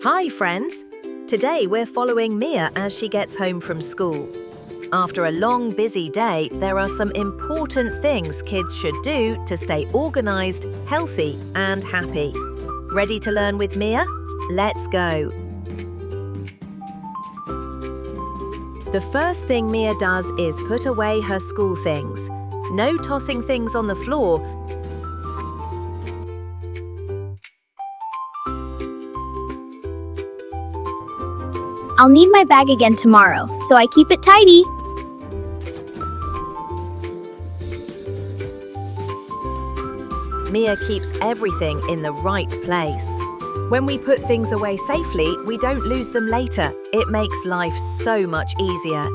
Hi friends! Today we're following Mia as she gets home from school. After a long, busy day, there are some important things kids should do to stay organized, healthy and happy. Ready to learn with Mia? Let's go! The first thing Mia does is put away her school things. No tossing things on the floor. I'll need my bag again tomorrow, so I keep it tidy. Mia keeps everything in the right place. When we put things away safely, we don't lose them later. It makes life so much easier.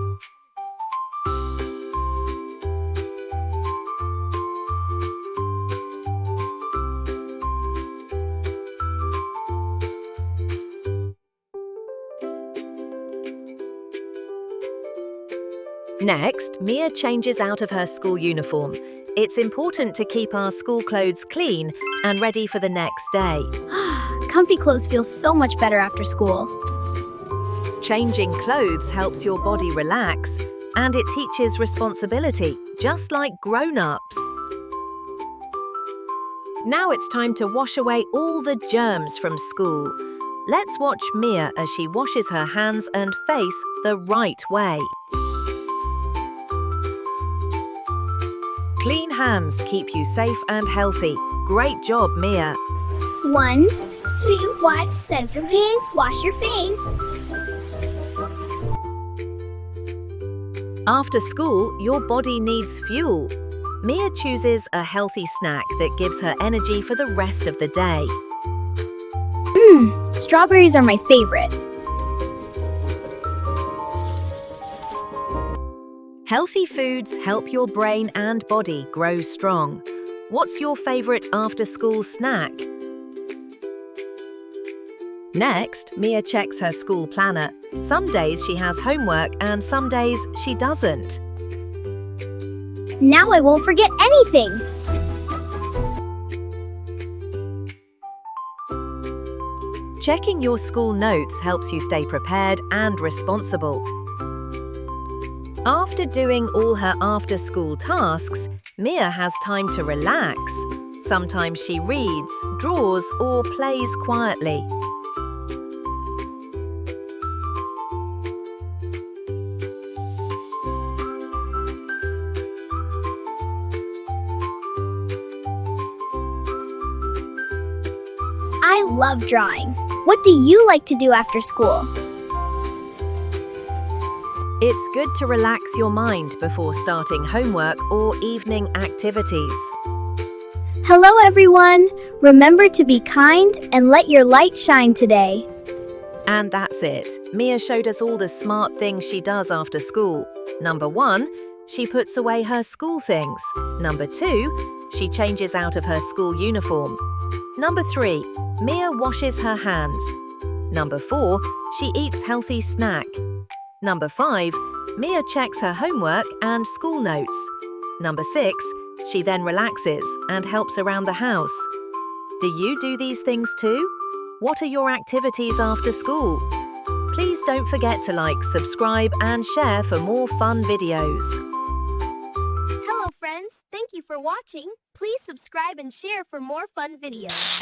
Next, Mia changes out of her school uniform. It's important to keep our school clothes clean and ready for the next day. Comfy clothes feel so much better after school. Changing clothes helps your body relax, and it teaches responsibility, just like grown-ups. Now it's time to wash away all the germs from school. Let's watch Mia as she washes her hands and face the right way. Clean hands keep you safe and healthy. Great job, Mia. 1, 2, wipe 7 hands, wash your face. After school, your body needs fuel. Mia chooses a healthy snack that gives her energy for the rest of the day. Strawberries are my favorite. Healthy foods help your brain and body grow strong. What's your favorite after-school snack? Next, Mia checks her school planner. Some days she has homework and some days she doesn't. Now I won't forget anything. Checking your school notes helps you stay prepared and responsible. After doing all her after-school tasks, Mia has time to relax. Sometimes she reads, draws, or plays quietly. I love drawing. What do you like to do after school? It's good to relax your mind before starting homework or evening activities. Hello everyone! Remember to be kind and let your light shine today. And that's it. Mia showed us all the smart things she does after school. Number 1, she puts away her school things. Number 2, she changes out of her school uniform. Number 3, Mia washes her hands. Number 4, she eats healthy snack. Number 5, Mia checks her homework and school notes. Number 6, she then relaxes and helps around the house. Do you do these things too? What are your activities after school? Please don't forget to like, subscribe and share for more fun videos. Hello friends, thank you for watching. Please subscribe and share for more fun videos.